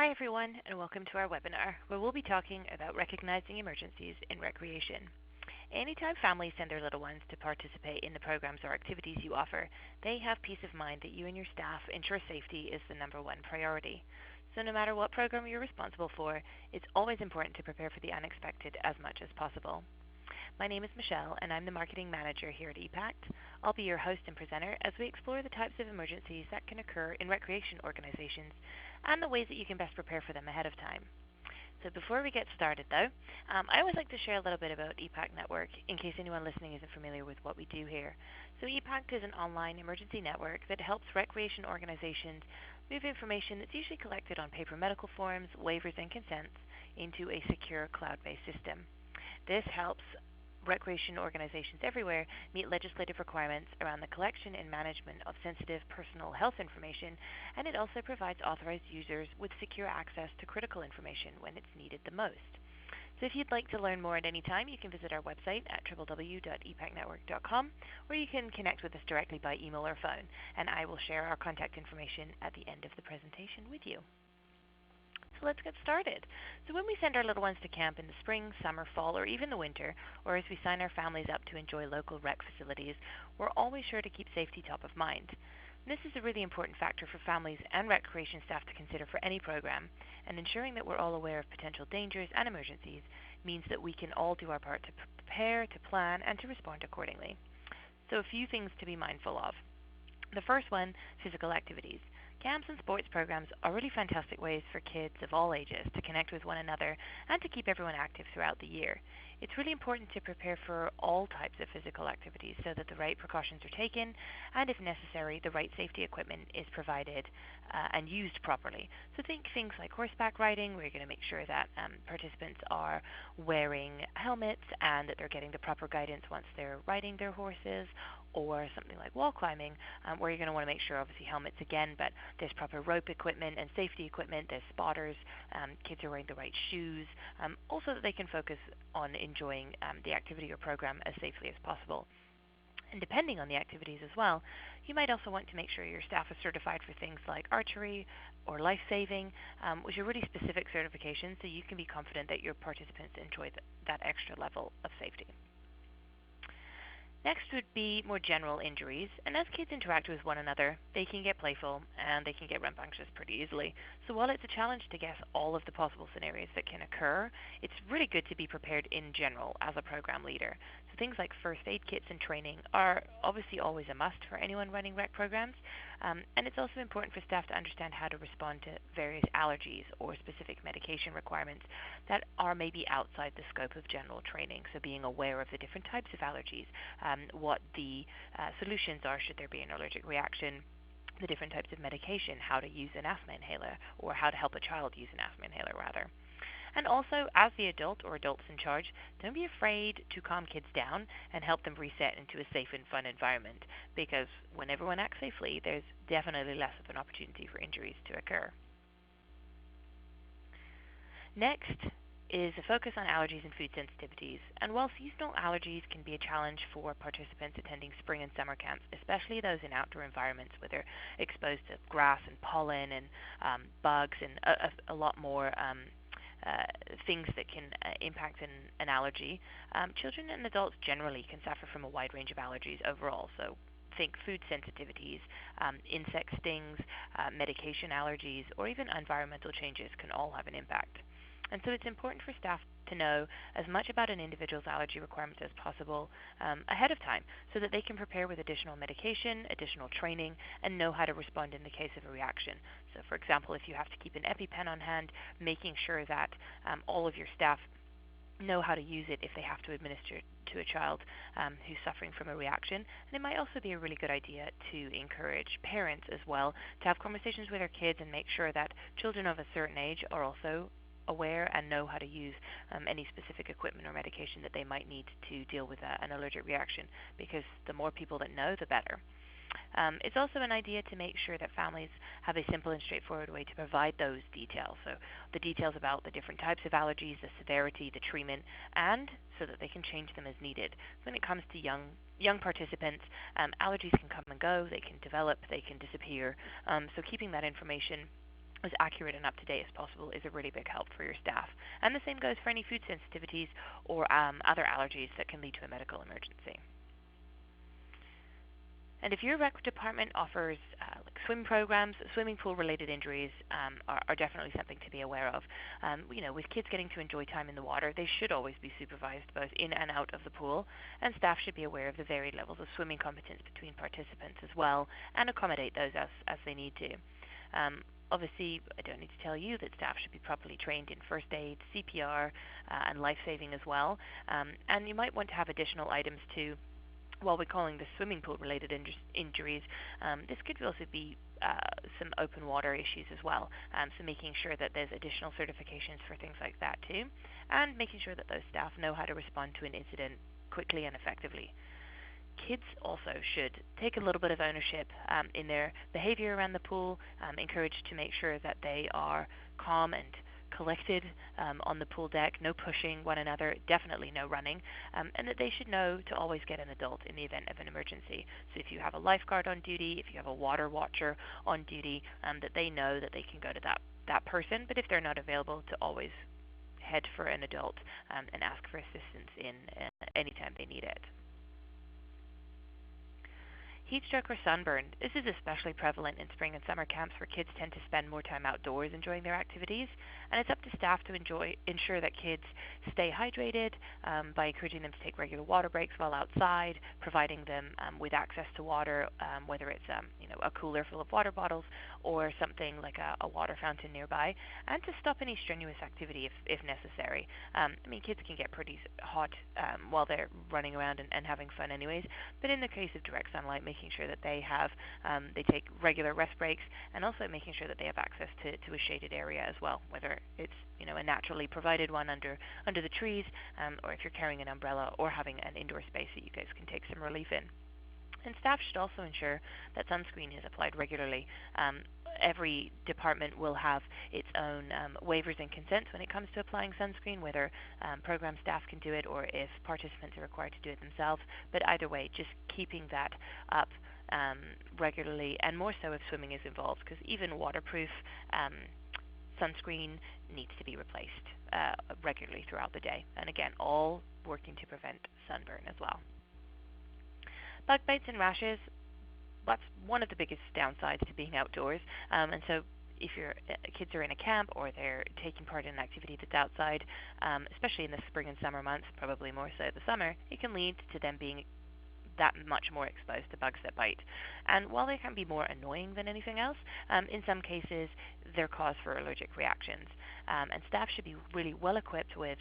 Hi everyone, and welcome to our webinar, where we'll be talking about recognizing emergencies in recreation. Anytime families send their little ones to participate in the programs or activities you offer, they have peace of mind that you and your staff ensure safety is the number one priority. So no matter what program you're responsible for, it's always important to prepare for the unexpected as much as possible. My name is Michelle, and I'm the Marketing Manager here at EPACT. I'll be your host and presenter as we explore the types of emergencies that can occur in recreation organizations and the ways that you can best prepare for them ahead of time. So before we get started though, I always like to share a little bit about EPACT Network in case anyone listening isn't familiar with what we do here. So EPACT is an online emergency network that helps recreation organizations move information that's usually collected on paper medical forms, waivers, and consents into a secure cloud-based system. This helps recreation organizations everywhere meet legislative requirements around the collection and management of sensitive personal health information, and it also provides authorized users with secure access to critical information when it's needed the most. So if you'd like to learn more at any time, you can visit our website at www.epacnetwork.com, or you can connect with us directly by email or phone, and I will share our contact information at the end of the presentation with you. So let's get started. So when we send our little ones to camp in the spring, summer, fall, or even the winter, or as we sign our families up to enjoy local rec facilities, we're always sure to keep safety top of mind. And this is a really important factor for families and recreation staff to consider for any program, and ensuring that we're all aware of potential dangers and emergencies means that we can all do our part to prepare, to plan, and to respond accordingly. So a few things to be mindful of. The first one, physical activities. Camps and sports programs are really fantastic ways for kids of all ages to connect with one another and to keep everyone active throughout the year. It's really important to prepare for all types of physical activities so that the right precautions are taken and, if necessary, the right safety equipment is provided and used properly. So think things like horseback riding, where you're going to make sure that participants are wearing helmets and that they're getting the proper guidance once they're riding their horses, or something like wall climbing, where you're going to want to make sure, obviously, helmets again, but there's proper rope equipment and safety equipment, there's spotters, kids are wearing the right shoes, also that they can focus on enjoying the activity or program as safely as possible. And depending on the activities as well, you might also want to make sure your staff is certified for things like archery or life-saving, which are really specific certifications, so you can be confident that your participants enjoy that extra level of safety. Next would be more general injuries, and as kids interact with one another, they can get playful and they can get rambunctious pretty easily. So while it's a challenge to guess all of the possible scenarios that can occur, it's really good to be prepared in general as a program leader. So things like first aid kits and training are obviously always a must for anyone running rec programs, and it's also important for staff to understand how to respond to various allergies or specific medication requirements that are maybe outside the scope of general training. So being aware of the different types of allergies, what the solutions are should there be an allergic reaction, the different types of medication, how to use an asthma inhaler, or how to help a child use an asthma inhaler rather. And also, as the adult or adults in charge, don't be afraid to calm kids down and help them reset into a safe and fun environment, because when everyone acts safely, there's definitely less of an opportunity for injuries to occur. Next is a focus on allergies and food sensitivities. And while seasonal allergies can be a challenge for participants attending spring and summer camps, especially those in outdoor environments where they're exposed to grass and pollen and bugs and a lot more things that can impact an allergy, children and adults generally can suffer from a wide range of allergies overall. So think food sensitivities, insect stings, medication allergies, or even environmental changes can all have an impact. And so it's important for staff to know as much about an individual's allergy requirements as possible ahead of time so that they can prepare with additional medication, additional training, and know how to respond in the case of a reaction. So for example, if you have to keep an EpiPen on hand, making sure that all of your staff know how to use it if they have to administer to a child who's suffering from a reaction. And it might also be a really good idea to encourage parents as well to have conversations with their kids and make sure that children of a certain age are also aware and know how to use any specific equipment or medication that they might need to deal with an allergic reaction, because the more people that know, the better. It's also an idea to make sure that families have a simple and straightforward way to provide those details. So the details about the different types of allergies, the severity, the treatment, and so that they can change them as needed. When it comes to young participants, allergies can come and go, they can develop, they can disappear. So keeping that information as accurate and up to date as possible is a really big help for your staff. And the same goes for any food sensitivities or other allergies that can lead to a medical emergency. And if your rec department offers like swim programs, swimming pool related injuries are definitely something to be aware of. With kids getting to enjoy time in the water, they should always be supervised both in and out of the pool, and staff should be aware of the varied levels of swimming competence between participants as well, and accommodate those as they need to. Obviously, I don't need to tell you that staff should be properly trained in first aid, CPR, and life saving as well. And you might want to have additional items too while we're calling this swimming pool related injuries. This could also be some open water issues as well. So making sure that there's additional certifications for things like that too, and making sure that those staff know how to respond to an incident quickly and effectively. Kids also should take a little bit of ownership in their behavior around the pool, encouraged to make sure that they are calm and collected on the pool deck, no pushing one another, definitely no running, and that they should know to always get an adult in the event of an emergency. So if you have a lifeguard on duty, if you have a water watcher on duty, that they know that they can go to that person, but if they're not available, to always head for an adult and ask for assistance in anytime they need it. Heat stroke or sunburn. This is especially prevalent in spring and summer camps where kids tend to spend more time outdoors enjoying their activities, and it's up to staff to ensure that kids stay hydrated by encouraging them to take regular water breaks while outside, providing them with access to water, whether it's a cooler full of water bottles or something like a water fountain nearby, and to stop any strenuous activity if necessary. Kids can get pretty hot while they're running around and having fun anyways, but in the case of direct sunlight, making sure that they take regular rest breaks, and also making sure that they have access to a shaded area as well, whether it's a naturally provided one under the trees, or if you're carrying an umbrella or having an indoor space that you guys can take some relief in. And staff should also ensure that sunscreen is applied regularly. Every department will have its own waivers and consents when it comes to applying sunscreen, whether program staff can do it or if participants are required to do it themselves. But either way, just keeping that up regularly, and more so if swimming is involved, because even waterproof sunscreen needs to be replaced regularly throughout the day. And again, all working to prevent sunburn as well. Bug bites and rashes, that's one of the biggest downsides to being outdoors. And so if your kids are in a camp or they're taking part in an activity that's outside, especially in the spring and summer months, probably more so the summer, it can lead to them being that much more exposed to bugs that bite. And while they can be more annoying than anything else, in some cases they're cause for allergic reactions. And staff should be really well equipped with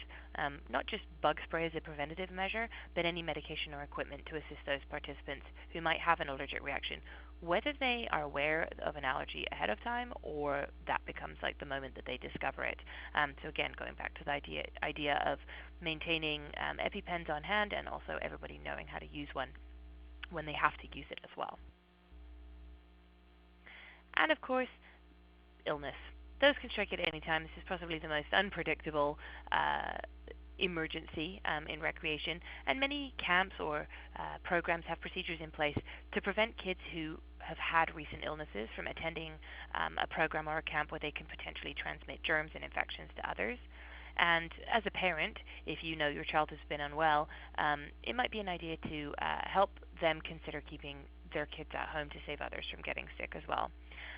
not just bug spray as a preventative measure, but any medication or equipment to assist those participants who might have an allergic reaction, whether they are aware of an allergy ahead of time or that becomes like the moment that they discover it. So again, going back to the idea of maintaining EpiPens on hand, and also everybody knowing how to use one when they have to use it as well. And of course, illness. Those can strike at any time. This is possibly the most unpredictable emergency in recreation, and many camps or programs have procedures in place to prevent kids who have had recent illnesses from attending a program or a camp where they can potentially transmit germs and infections to others. And as a parent, if you know your child has been unwell, it might be an idea to help them consider keeping their kids at home to save others from getting sick as well.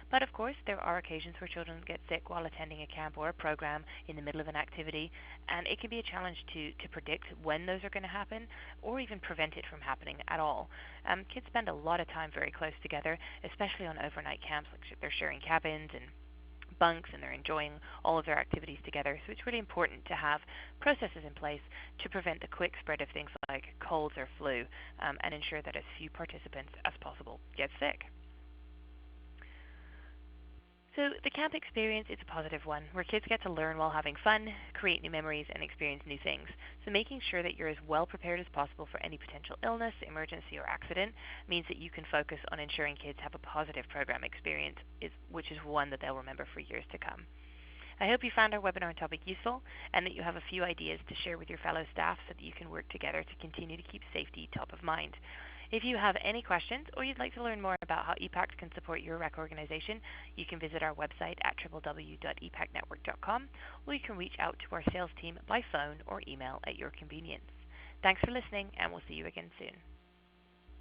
But of course, there are occasions where children get sick while attending a camp or a program in the middle of an activity, and it can be a challenge to predict when those are going to happen, or even prevent it from happening at all. Kids spend a lot of time very close together, especially on overnight camps, like they're sharing cabins and bunks, and they're enjoying all of their activities together. So it's really important to have processes in place to prevent the quick spread of things like colds or flu, and ensure that as few participants as possible get sick. So the camp experience is a positive one, where kids get to learn while having fun, create new memories, and experience new things. So making sure that you're as well prepared as possible for any potential illness, emergency, or accident means that you can focus on ensuring kids have a positive program experience, which is one that they'll remember for years to come. I hope you found our webinar topic useful, and that you have a few ideas to share with your fellow staff so that you can work together to continue to keep safety top of mind. If you have any questions or you'd like to learn more about how EPACT can support your rec organization, you can visit our website at www.epactnetwork.com, or you can reach out to our sales team by phone or email at your convenience. Thanks for listening, and we'll see you again soon.